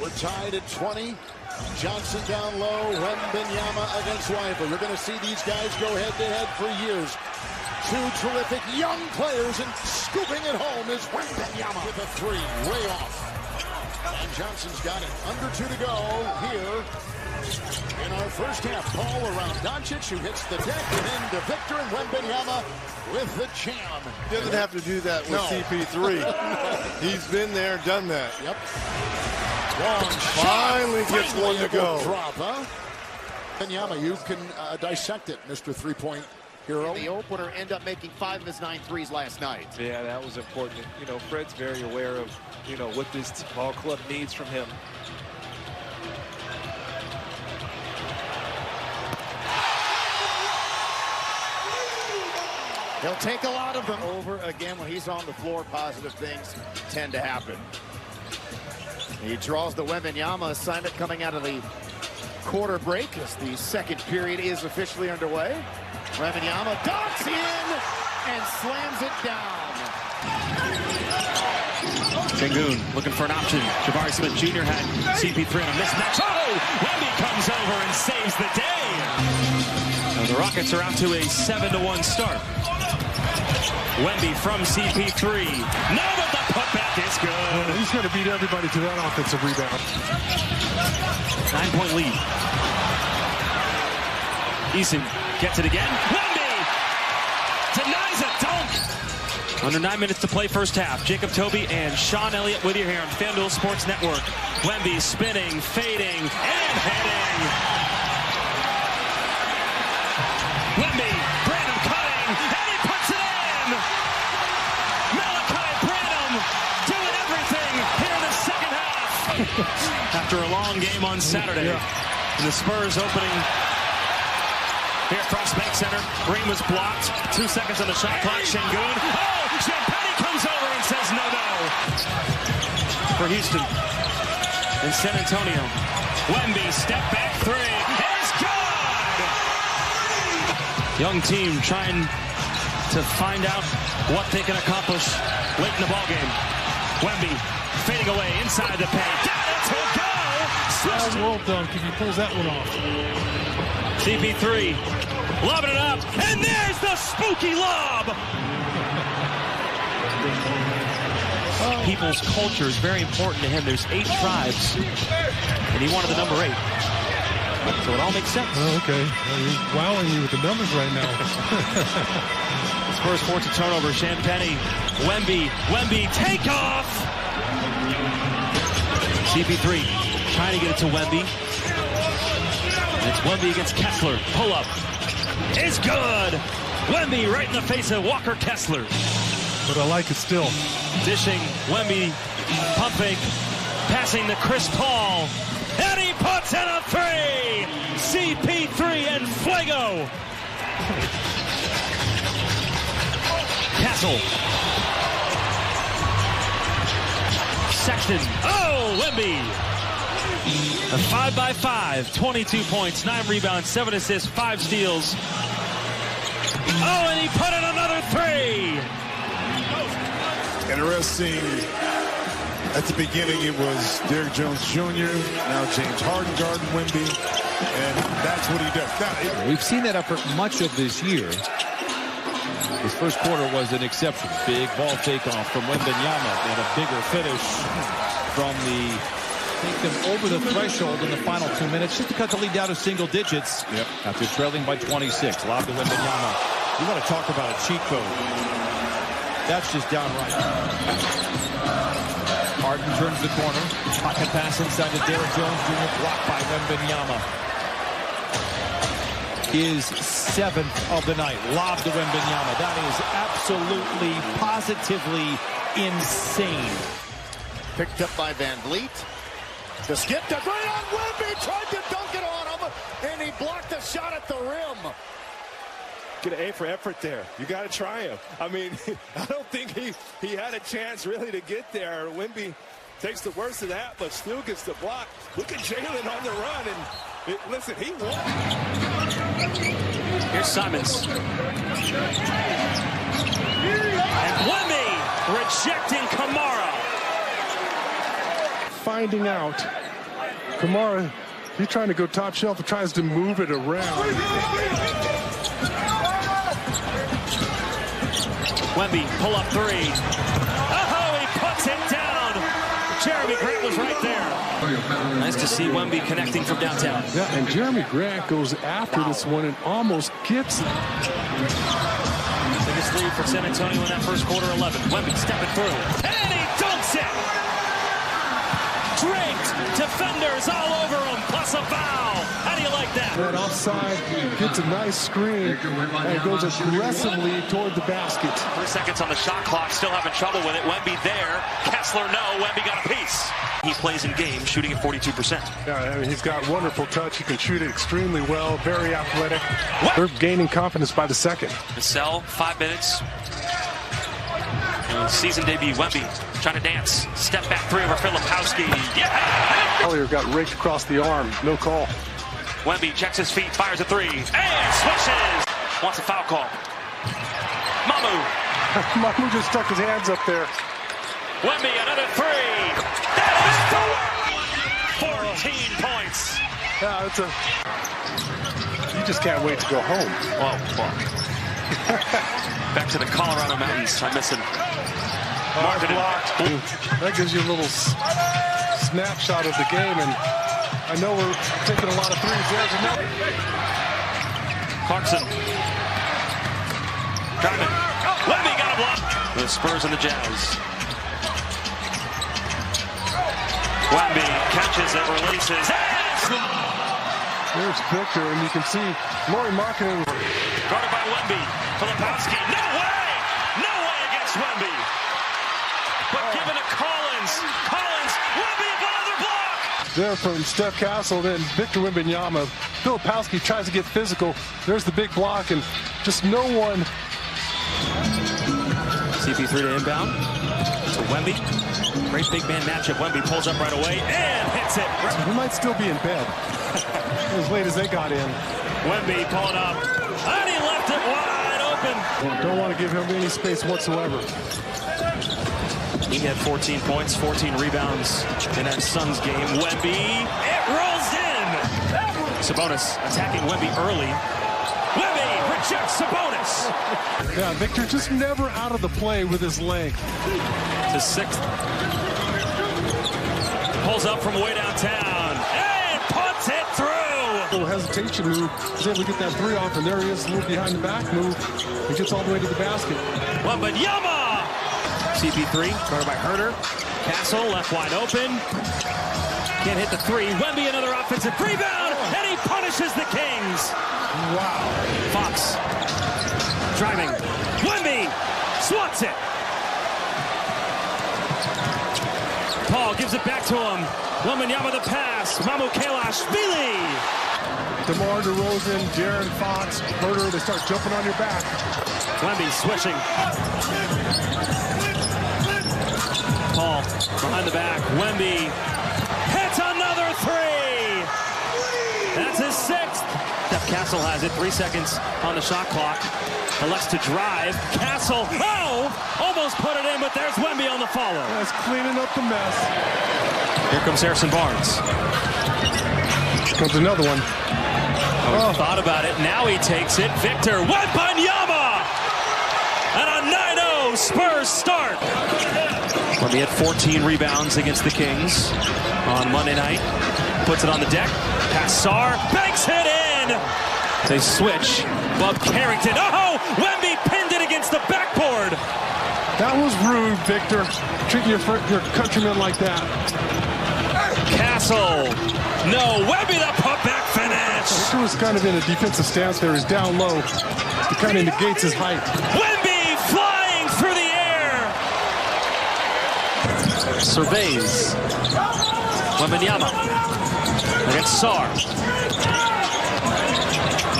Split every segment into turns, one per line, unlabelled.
We're tied at 20. Johnson down low. Wembanyama against Weibel. You're going to see these guys go head-to-head for years. Two terrific young players, and scooping it home is Wembanyama with a three, way off. And Johnson's got it. Under 2 to go here in our first half. Ball around Doncic, who hits the deck, and into Victor, and Wembanyama with the jam.
He doesn't have to do that with CP3. He's been there, done that.
Yep. Long
Finally gets one to go.
Drop, huh? Wembanyama, you can dissect it, Mr. Three-point hero.
The opener ended up making 5 of his 9 threes last night.
Yeah, that was important. You know, Fred's very aware of, you know, what this ball club needs from him.
He'll take a lot of them. Over again, when he's on the floor, positive things tend to happen. He draws the Wembanyama assignment coming out of the quarter break as the second period is officially underway. Wembanyama dunks in and slams it down.
Sengun looking for an option. Jabari Smith Jr. had CP3 on a mismatch. Oh! Wemby comes over and saves the day. Now the Rockets are out to a 7-1 start. Wemby from CP3. No, but the putback is good.
Well, he's going to beat everybody to that offensive rebound.
9-point lead. Eason gets it again. Wemby denies a dunk. Under 9 minutes to play first half. Jacob Toby and Sean Elliott with you here on FanDuel Sports Network. Wemby spinning, fading, and heading. Wemby, Branham cutting, and he puts it in. Malachi Branham doing everything here in the second half. After a long game on Saturday, the Spurs opening here at Frost Bank Center. Green was blocked. 2 seconds on the shot clock. Sengun. Oh, Champagny comes over and says no. For Houston and San Antonio. Wemby, step back three. It's good! Young team trying to find out what they can accomplish late in the ballgame. Wemby fading away inside the paint. Got it to go!
Well done if he pulls that one off.
CP3 lobbing it up, and there's the spooky lob! People's culture is very important to him. There's 8 tribes, and he wanted the number 8. So it all makes sense.
Oh, okay. Well, you're wowing me with the numbers right now.
Spurs force a turnover. Champagny, Wemby, take off! CP3 trying to get it to Wemby. It's Wemby against Kessler. Pull up. Is good. Wemby right in the face of Walker Kessler.
But I like it still.
Dishing. Wemby pump fake. Passing to Chris Paul. And he puts in a 3. CP3 and Fuego. Castle. Sexton. Oh, Wemby. A 5-by-5, 22 points, 9 rebounds, 7 assists, 5 steals. Oh, and he put in another 3.
Interesting. At the beginning, it was Derrick Jones Jr., now James Harden guarding Wemby, and that's what he does. Now,
we've seen that effort much of this year. His first quarter was an exception. Big ball takeoff from Wembanyama and a bigger finish from the... Take them over the threshold in the final 2 minutes just to cut the lead down to single digits.
Yep.
After trailing by 26. Lob to Wembanyama. You want to talk about a cheat code. That's just downright. Harden turns the corner. Pocket pass inside to Derrick Jones Jr. Blocked by Wembanyama. His 7th of the night. Lob to Wembanyama. That is absolutely, positively insane.
Picked up by Van Vliet. The skip to right on Wemby, tried to dunk it on him, and he blocked the shot at the rim.
Get an A for effort there. You got to try him. I mean, I don't think he had a chance really to get there. Wemby takes the worst of that, but still gets the block. Look at Jalen on the run, and listen, he won.
Here's Simons. And Wemby rejecting Kamara.
Finding out Kamara, he's trying to go top shelf and tries to move it around.
Wemby, pull up three. Oh, he puts it down. Jeremy Grant was right there. Nice to see Wemby connecting from downtown.
Yeah, and Jeremy Grant goes after this one and almost gets it.
Biggest lead for San Antonio in that first quarter, 11. Wemby stepping through. And he dunks it! Draped, defenders all over him, plus a foul. How do you like that?
That offside gets a nice screen and goes aggressively toward the basket.
3 seconds on the shot clock, still having trouble with it. Wemby there, Kessler no, Wemby got a piece. He plays in games, shooting at 42%.
Yeah, I mean, he's got wonderful touch. He can shoot it extremely well, very athletic. They're gaining confidence by the second.
Vassell, 5 minutes. Season debut, Wemby trying to dance. Step back three over Filipowski. Yeah!
Collier got raked across the arm. No call.
Wemby checks his feet, fires a three, and swishes. Wants a foul call. Mamu.
Mamu just stuck his hands up there.
Wemby, another three. That is 14 points.
Yeah, it's a. You just can't wait to go home.
Oh, fuck. Back to the Colorado Mountains. I miss him.
Blocked. That gives you a little snapshot of the game, and I know we're taking a lot of threes. There's another.
Clarkson. Driving. Wemby got a block. The Spurs and the Jazz. Wemby catches it, releases.
There's Victor, and you can see Lauri Markkanen.
Guarded by Wemby. Filipowski. No way! No way against Wemby. But given to Collins. Collins. Wemby, another block!
There from Steph Castle, then Victor Wembanyama. Filipowski tries to get physical. There's the big block, and just no one.
CP3 to inbound. To Wemby. Great big man matchup. Wemby pulls up right away and hits it.
He might still be in bed as late as they got in.
Wemby pulling up. And he left it wide open.
Don't want to give him any space whatsoever.
He had 14 points, 14 rebounds in that Suns game. Wemby, it rolls in. Sabonis attacking Wemby early. Wemby rejects Sabonis.
Yeah, Victor just never out of the play with his length.
To sixth. Pulls up from way downtown and puts it through.
A little hesitation move. He's able to get that three off, and there he is, a little behind the back move. He gets all the way to the basket.
Wembanyama! CP3, guarded by Herter. Castle left wide open. Can't hit the three. Wemby another offensive rebound, and he punishes the Kings.
Wow.
Fox driving. Wemby swats it. Paul gives it back to him. Wembanyama the pass. Mamu Kalashvili.
DeMar DeRozan, De'Aaron Fox, Herter, they start jumping on your back.
Wemby switching. Paul behind the back. Wemby hits another three. That's his sixth. Steph Castle has it. 3 seconds on the shot clock. Elects to drive. Castle, oh! Almost put it in, but there's Wemby on the follow.
That's cleaning up the mess.
Here comes Harrison Barnes.
Here comes another one.
Thought about it. Now he takes it. Victor Wembanyama! And a 9-0 Spurs start. Wemby had 14 rebounds against the Kings on Monday night. Puts it on the deck. Passar banks it in. They switch. Bub Carrington. Oh! Wemby pinned it against the backboard.
That was rude, Victor. Treat your countrymen like that.
Castle. No. Wemby the putback finish.
Victor was kind of in a defensive stance there. He's down low. It kind of negates his height.
Wemby flying through the air. Surveys. Wembanyama against Sarr.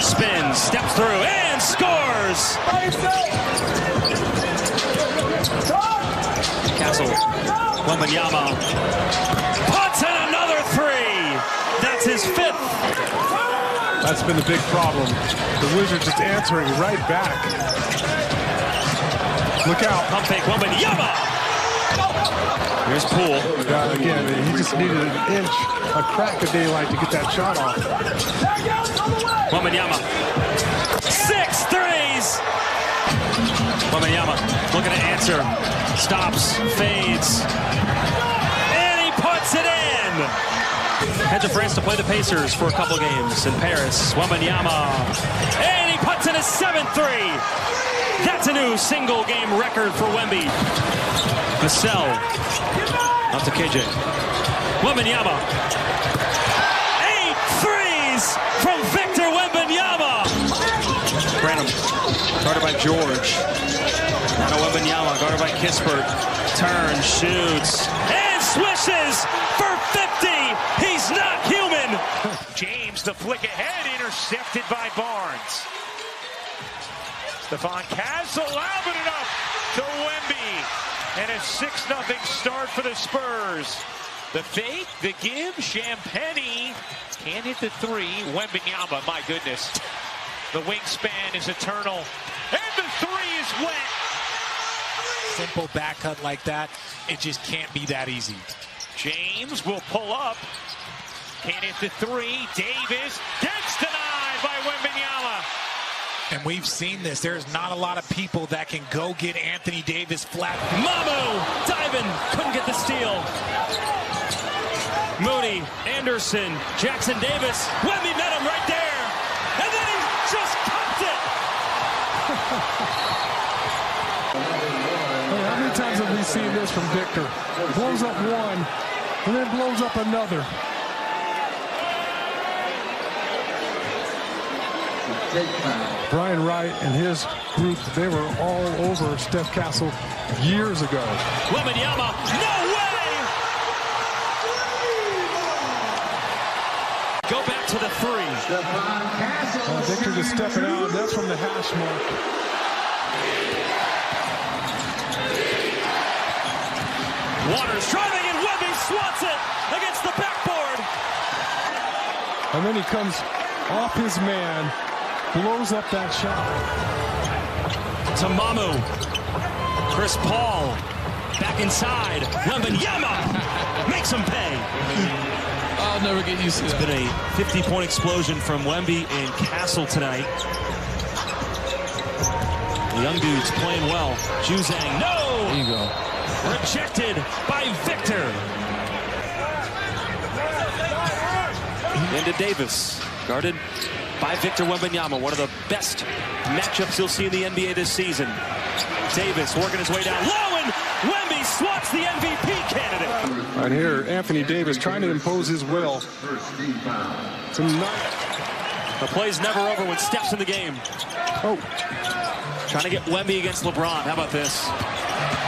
Spins, steps through, and scores! Castle, Wembanyama, puts in another three! That's his fifth!
That's been the big problem. The Wizards just answering right back. Look out.
Pump fake, Wembanyama! Here's Poole.
Again, he just needed an inch, a crack of daylight to get that shot off.
Wembanyama. 6 threes. Wembanyama looking to answer. Stops, fades. And he puts it in. Head to France to play the Pacers for a couple games in Paris. Wembanyama. And he puts in a 7-3. That's a new single-game record for Wemby. Vassell. Up to KJ. Wembanyama. 8 threes from Victor Wembanyama. Branham. Guarded by George. Now Wembanyama. Guarded by Kispert. Turns, shoots, and swishes for 50. He's not human.
James, the flick ahead, intercepted by Barnes. Stephon Castle lobbing it up to Wemby. And a 6-0 start for the Spurs. The fake, the give, Champagnie can't hit the three. Wembanyama, my goodness. The wingspan is eternal. And the three is wet.
Simple back cut like that, it just can't be that easy.
James will pull up. Can't hit the three. Davis gets denied by Wembanyama.
And we've seen this. There's not a lot of people that can go get Anthony Davis flat.
Mamu diving, couldn't get the steal. Moody, Anderson, Jackson Davis. Wemby met him right there. And then he just cupped it.
How many times have we seen this from Victor? Blows up one, and then blows up another. Brian Wright and his group, they were all over Steph Castle years ago.
Wembanyama, no way! Go back to the three.
Victor just stepping out, that's from the hash mark.
Waters driving and Wemby swats it against the backboard.
And then he comes off his man, blows up that shot.
To Mamu. Chris Paul back inside. Wembanyama makes him pay.
I'll never get used to that.
It's been a 50-point explosion from Wemby and Castle tonight. The young dudes playing well. Juzang, no!
There you go.
Rejected by Victor. Into Davis, guarded by Victor Wembanyama. One of the best matchups you'll see in the NBA this season. Davis working his way down low, and Wemby swats the MVP candidate.
Right here, Anthony Davis trying to impose his will.
The play's never over when Steph's in the game.
Oh.
Trying to get Wemby against LeBron. How about this?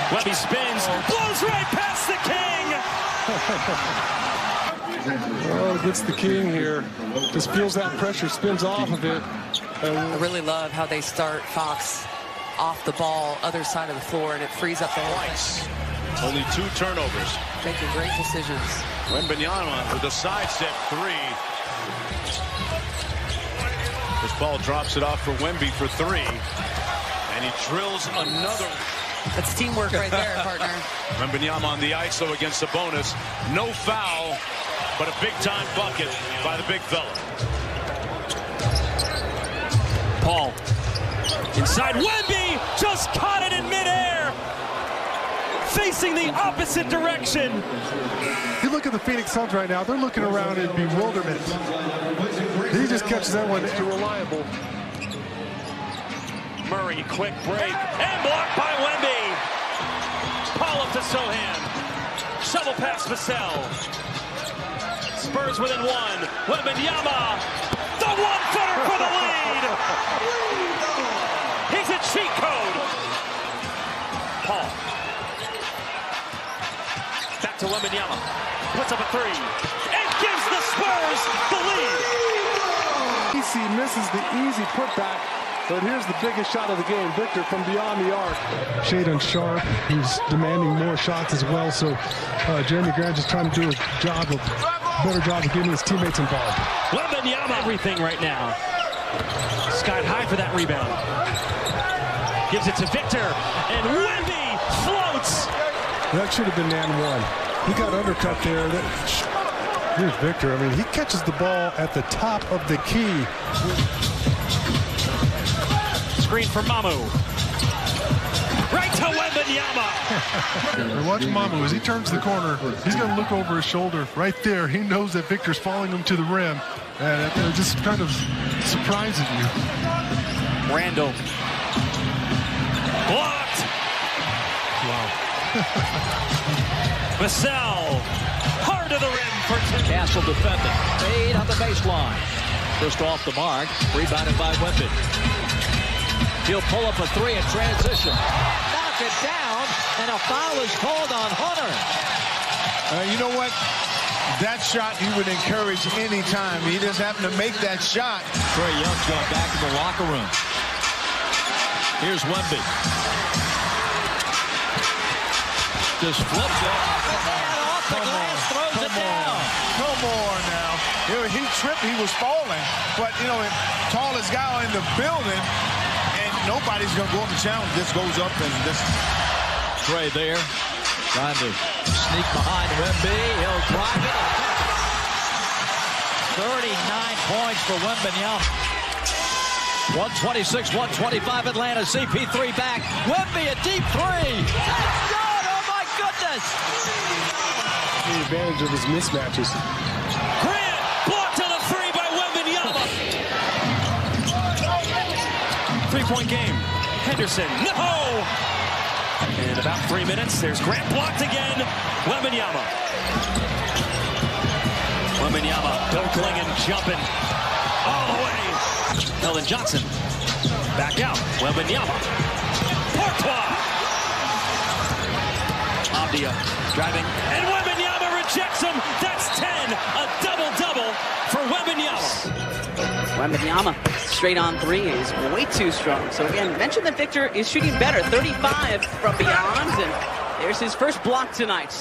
Wemby spins, blows right past the King.
Oh, gets the King here. Just feels that pressure, spins off of it.
I really love how they start Fox off the ball, other side of the floor, and it frees up the
twice. Only 2 turnovers.
Making great decisions.
Wembanyama with a sidestep three. This ball drops it off for Wemby for 3. And he drills another.
That's teamwork right there, partner.
Wembanyama on the ISO against Sabonis. No foul, but a big-time bucket by the big fella.
Paul. Inside, Wemby just caught it in midair. Facing the opposite direction.
You look at the Phoenix Suns right now, they're looking around in bewilderment. He just catches that one reliable.
Murray, quick break, and blocked by Wemby. Paul up to Sohan. Shovel pass Vassell. Spurs within 1. Wembanyama, the one-footer for the lead. He's a cheat code. Paul. Back to Wembanyama. Puts up a 3 and gives the Spurs the lead.
He misses the easy putback. But here's the biggest shot of the game, Victor from beyond the arc. Shaedon Sharpe, who's demanding more shots as well. So Jeremy Grant just trying to do a better job of getting his teammates involved.
Wembanyama, everything right now. Skied high for that rebound. Gives it to Victor, and Wemby floats
That should have been man one. He got undercut there. Here's Victor. I mean, he catches the ball at the top of the key.
Screen for Mamu. Right to Wembanyama.
Watch Mamu as he turns the corner. He's going to look over his shoulder right there. He knows that Victor's following him to the rim. And it just kind of surprises you.
Randall. Blocked.
Wow.
Vassell. Hard to the rim for two.
Castle defending. Fade on the baseline. Just off the mark. Rebounded by Wemby. He'll pull up a three in transition. Knock it down. And a foul is called on Hunter.
You know what? That shot you would encourage any time. He just happened to make that shot.
Trae Young's going back to the locker room. Here's Wemby. Just flips it. Off the glass, throws it down.
Come on now. He tripped, he was falling. But, you know, tallest guy in the building, and nobody's going to go up and challenge. This goes up and this.
Trae there. Trying to sneak behind Wemby. He'll drive it. 39 points for Wembanyama. 126-125 Atlanta. CP3 back. Wemby a deep three. That's good. Oh my goodness.
The advantage of his mismatches.
Grant blocked on the three by Wembanyama. 3-point game. Henderson. No. In about 3 minutes, there's Grant blocked again. Wembanyama. Wembanyama circling and jumping all the way. Keldon Johnson back out. Wembanyama. Courtois. Abdia driving. And Wembanyama rejects him. That's 10. A double-double for Wembanyama.
Wembanyama, straight on three, is way too strong. So again, mentioned that Victor is shooting better, 35 from beyond, and there's his first block tonight.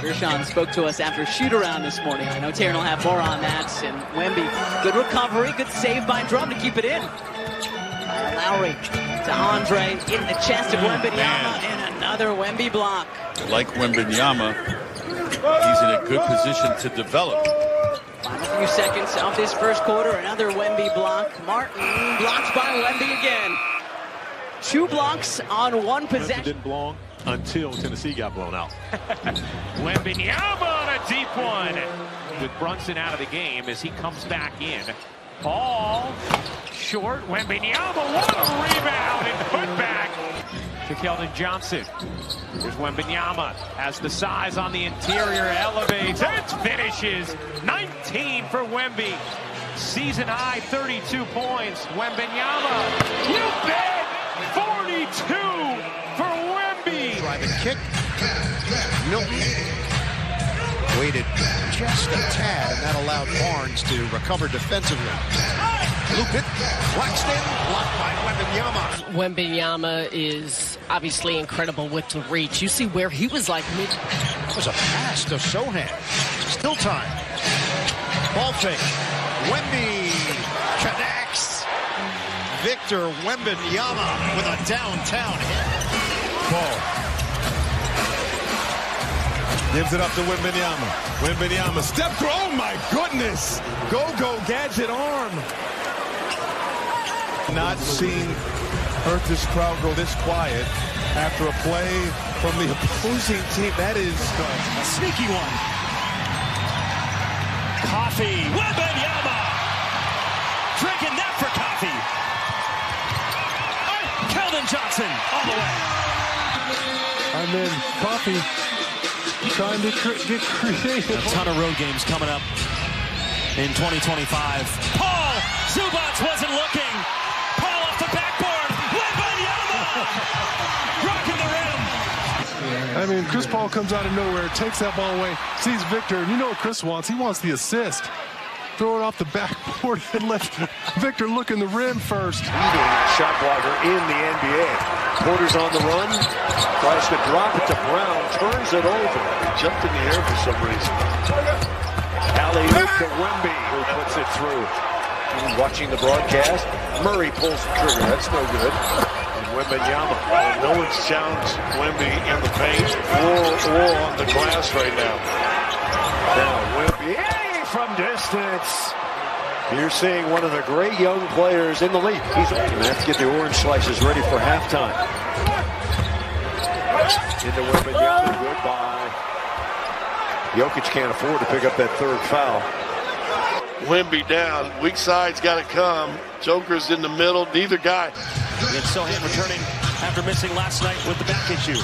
Gershon spoke to us after shoot-around this morning. I know Taryn will have more on that. And Wemby, good recovery, good save by Drum to keep it in. Lowry to Andre, in the chest of Wembanyama, and another Wemby block.
Like Wembanyama, he's in a good position to develop.
Final few seconds of this first quarter, another Wemby block. Martin blocked by Wemby again. 2 blocks on 1 possession.
Didn't belong until Tennessee got blown out.
Wembanyama on a deep one. With Brunson out of the game as he comes back in. Ball short. Wembanyama, what a rebound and put back to Keldon Johnson. There's Wembanyama, has the size on the interior, elevates, and finishes. 19 for Wemby. Season high, 32 points. Wembanyama, you bet! 42 for Wemby.
Driving kick. Milton waited just a tad, and that allowed Barnes to recover defensively. Loop it. Claxton blocked by Wembanyama.
Wembanyama is obviously incredible with the reach. You see where he was like mid.
It was a pass to Sohan. Still time. Ball fake. Wemby connects. Victor Wembanyama with a downtown hit.
Ball. Gives it up to Wembanyama. Wembanyama step through. Oh my goodness. Go gadget arm. Not seen Earth's crowd go this quiet after a play from the opposing team. That is
a sneaky one. Coffee. Wembanyama. Drinking that for coffee. Keldon Johnson all the way.
And then Coffee trying to get creative.
A ton of road games coming up in 2025. Paul Zubac wasn't looking. Paul off the backboard. Wembanyama rocking the rim.
I mean, Chris Paul comes out of nowhere, takes that ball away, sees Victor, and you know what Chris wants. He wants the assist. Throw it off the backboard and let Victor look in the rim first.
Shot blocker in the NBA. Porter's on the run. Tries to drop it to Brown. Turns it over. He jumped in the air for some reason. Alley-oop to Wemby, who puts it through. Watching the broadcast, Murray pulls the trigger. That's no good. And
Wembanyama. No one's challenged Wemby in the paint or on the glass right now. Now Wemby from distance. You're seeing one of the great young players in the league. He's going to have to get the orange slices ready for halftime. Into Wembanyama. Goodbye. Jokic can't afford to pick up that third foul. Wemby down. Weak side's got to come. Joker's in the middle. Neither guy.
And Sohan returning after missing last night with the back issue.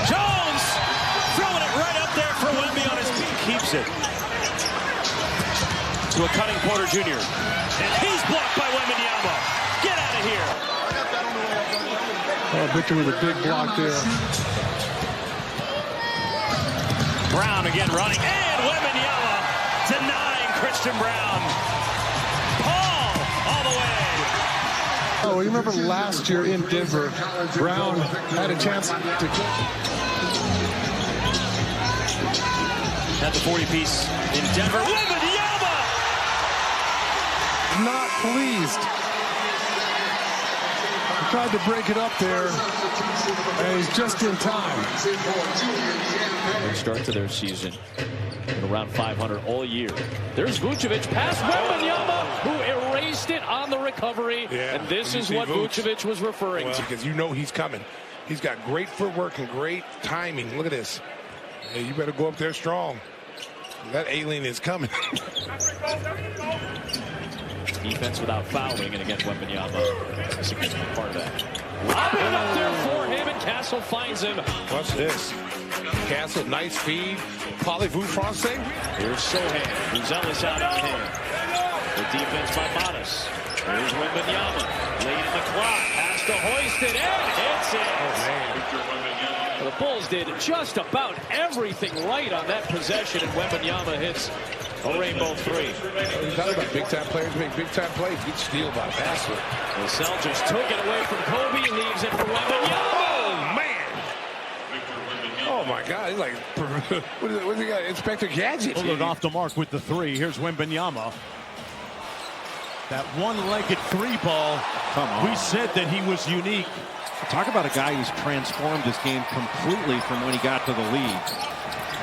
Jones throwing it right up there for Wemby on his feet. Keeps it to a cutting Porter Jr. And he's blocked by Wembanyama. Get out of here.
Oh, Victor with a big block there.
Brown again running. And Wembanyama denying Christian Brown. Paul all the way.
Oh, you remember last year in Denver, Brown had a chance to
At the 40-piece in Denver. Wembanyama!
Not pleased. He tried to break it up there, and he's just in time.
Good start to their season. Been around 500 all year. There's Vucevic past Wembanyama, who erased it on the recovery.
Yeah,
and this is what Vucevic was referring to.
Because you know he's coming. He's got great footwork and great timing. Look at this. Hey, you better go up there strong. That alien is coming.
Defense without fouling, and again, Wembanyama is a significant part of that. Lob it up there for him, and Castle finds him.
Watch this. Castle, nice feed. Parlez-vous français?
Here's Sohan, who's Ellis out on him. The defense by Modest. Here's Wembanyama, late in the clock, has to hoist it, and hits it.
Oh, man.
The Bulls did just about everything right on that possession, and Wembanyama hits a rainbow three.
You talk about big-time players make big-time plays. Good steal by Bassler.
The Celtics took it away from Kobe, leaves it for Wembanyama.
Oh, man. Oh, my God. He's like, what's he got? Inspector Gadget.
Pulled it off the mark with the three. Here's Wembanyama. That one-legged three ball.
Come on.
We said that he was unique.
Talk about a guy who's transformed his game completely from when he got to the league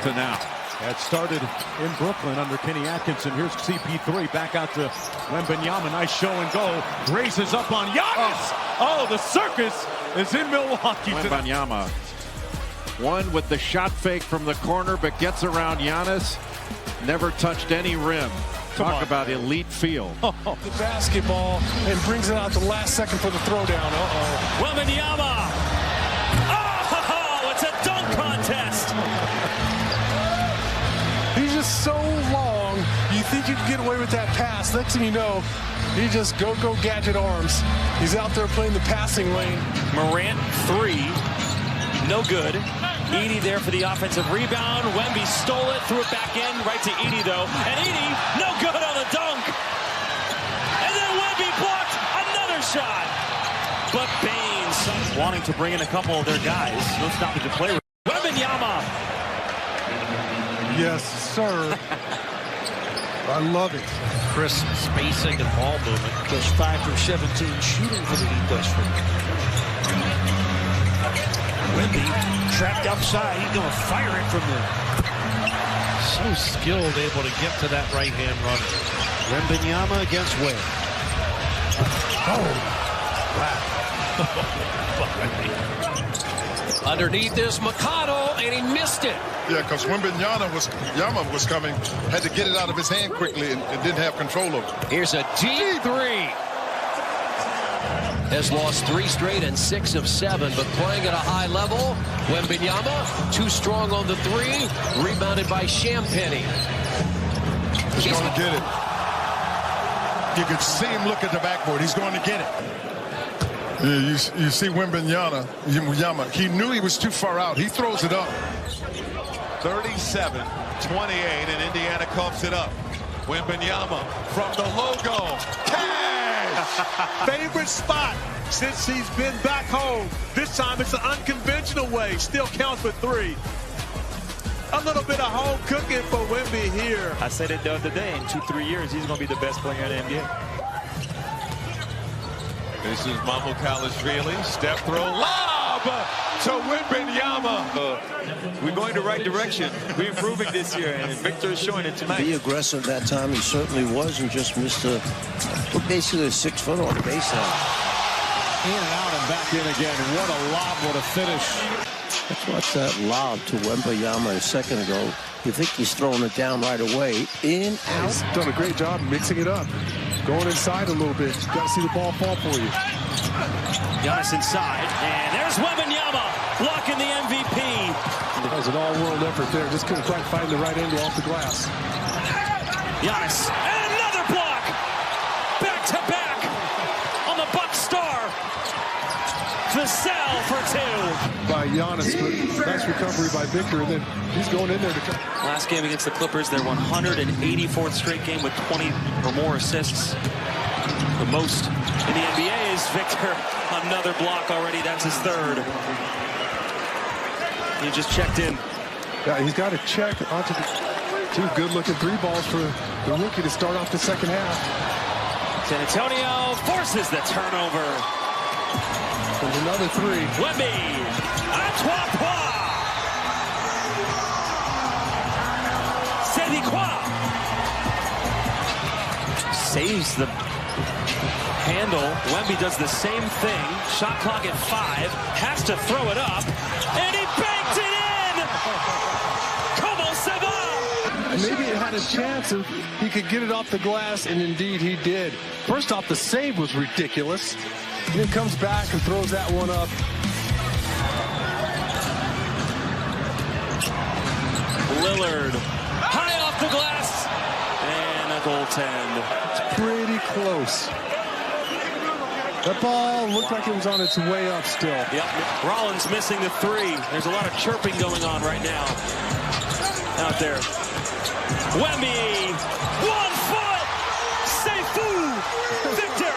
to now.
That started in Brooklyn under Kenny Atkinson. Here's CP3 back out to Wembanyama. Nice show and go. Raises up on Giannis. Oh, the circus is in Milwaukee.
Wembanyama. One with the shot fake from the corner, but gets around Giannis. Never touched any rim. Talk about elite feel.
The basketball and brings it out the last second for the throwdown.
Wembanyama. Oh, it's a dunk contest.
He's just so long. You think you can get away with that pass. Next thing you know, he just go gadget arms. He's out there playing the passing lane.
Morant, three. No good. Edey there for the offensive rebound. Wemby stole it, threw it back in, right to Edey though. And Edey, no good on the dunk. And then Wemby blocked another shot. But Baines wanting to bring in a couple of their guys. No stoppage to play with. Wembanyama.
Yes, sir. I love it.
Crisp spacing and ball movement. Just 5 for 17 shooting for the Western. Wemby trapped outside. He's going to fire it from there. So skilled, able to get to that right-hand runner.
Wembanyama against Wade.
Oh, wow. Underneath is Mikado, and he missed it.
Yeah, because Wembanyama was coming, had to get it out of his hand quickly and didn't have control of it.
Here's a deep three. Has lost 3 straight and 6 of 7, but playing at a high level. Wembanyama, too strong on the 3, rebounded by Champagnie.
He's going to get it. You could see him look at the backboard. He's going to get it. Yeah, you see Wembanyama, he knew he was too far out. He throws it up.
37-28, and Indiana coughs it up. Wembanyama from the logo.
Favorite spot since he's been back home. This time it's an unconventional way. Still counts for 3. A little bit of home cooking for Wemby here.
I said it the other day. In 2-3 years, he's going to be the best player in the NBA.
This is Mamoukalashvili. Step throw. Lob to Wembanyama. We're going the right direction. We're improving this year, and Victor is showing it tonight.
Be aggressive that time. He certainly was, and just missed basically a 6 foot on the baseline.
In and out and back in again. What a lob, what a finish.
Let's watch that lob to Wembanyama a second ago. You think he's throwing it down right away. In, out.
He's done a great job mixing it up. Going inside a little bit. You got to see the ball fall for you.
Giannis inside, and there's Wembanyama blocking the MVP.
That was an all-world effort there. Just couldn't quite find the right angle off the glass.
Giannis, and another block. Back to back on the Buck star. Vassell for 2.
By Giannis, but nice recovery by Victor, and then he's going in there to come.
Last game against the Clippers, their 184th straight game with 20 or more assists. The most in the NBA is Victor. Another block already. That's his 3rd. He just checked in.
Yeah, he's got to check onto the 2 good-looking 3 balls for the rookie to start off the second half.
San Antonio forces the turnover.
And another 3.
Wemby. Antoine. Saves the handle. Wemby does the same thing. Shot clock at 5. Has to throw it up. And he banked it in! Como se va!
Maybe it had a chance if he could get it off the glass, and indeed he did. First off, the save was ridiculous. And then comes back and throws that one up.
Lillard. High off the glass. And a goaltend.
It's pretty close. That ball looked like it was on its way up still.
Yep. Rollins missing the 3. There's a lot of chirping going on right now. Out there. Wemby. 1 foot. Seifu. Victor.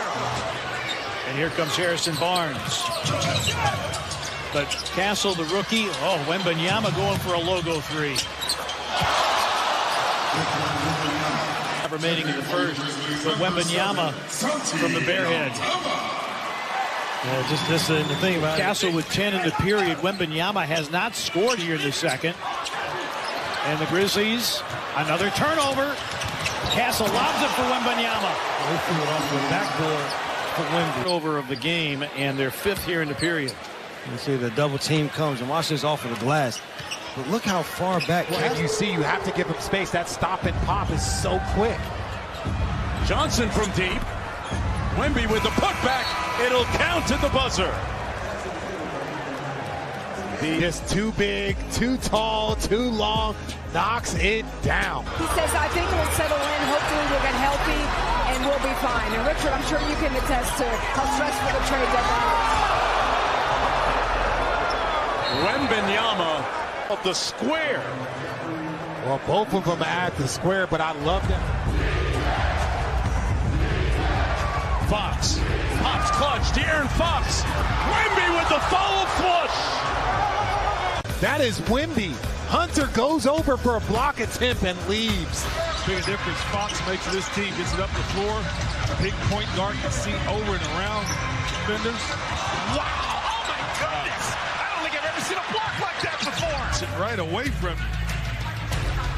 And here comes Harrison Barnes. But Castle, the rookie. Oh, Wembanyama going for a logo 3. Remaining in the first, but Wembanyama from the Bearhead.
Yeah, just the thing about
Castle with 10 in the period. Wembanyama has not scored here in the second. And the Grizzlies, another turnover. Castle lobs it for Wembanyama.
They threw it off the backboard for Wemby.
Over of the game, and they're 5th here in the period.
You see the double team comes, and watch this off of the glass. But look how far back.
Well, as you see, you have to give him space. That stop and pop is so quick.
Johnson from deep. Wemby with the putback. It'll count at the buzzer.
He is too big, too tall, too long. Knocks it down.
He says, I think we'll settle in. Hopefully we'll get healthy and we'll be fine. And Richard, I'm sure you can attest to how stressful the trade deadline.
Wembanyama of the square.
Well, both of them at the square, but I love them.
Fox. Fox clutch. De'Aaron Fox. Wemby with the foul flush.
That is Wemby. Hunter goes over for a block attempt and leaves.
Big difference Fox makes to this team. Gets it up the floor. Big point guard can see over and around defenders. Wow. Oh, my goodness. I don't think I've ever seen a block like that before. Sit right away from him.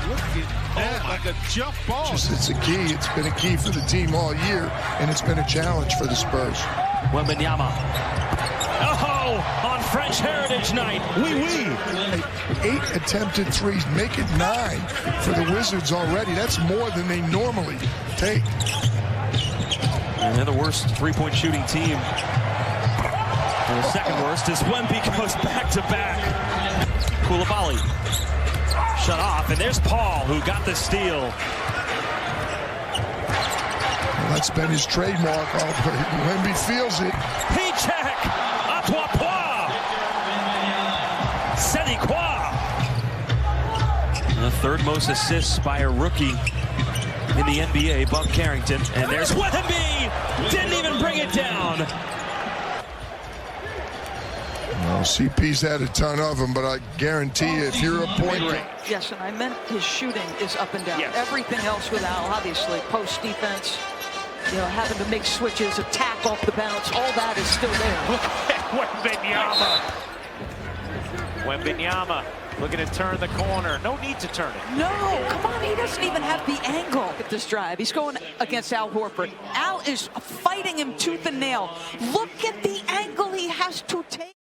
Look at that, like a jump ball.
It's a key. It's been a key for the team all year, and it's been a challenge for the Spurs.
Wembanyama. Oh, on French Heritage Night.
Oui. 8 attempted threes, make it 9 for the Wizards already. That's more than they normally take.
And they're the worst three-point shooting team. And the second worst is Wemby goes back-to-back. Koulibaly. Shut off, and there's Paul, who got the steal.
Well, that's been his trademark. Wemby feels it.
P-check! Atoipois! Sediqua! The 3rd most assists by a rookie in the NBA, Buck Carrington. And there's Wemby! Didn't even bring it down.
Well, CP's had a ton of them, but I guarantee you, if you're a point guard.
Yes, and I meant his shooting is up and down.
Yes.
Everything else with Al, obviously, post defense,
you know, having to make switches, attack off the bounce, all that is still there.
Look at Wembanyama. Wembanyama looking to turn the corner. No need to turn it.
No, come on, he doesn't even have the angle at this drive. He's going against Al Horford. Al is fighting him tooth and nail. Look at the angle he has to take.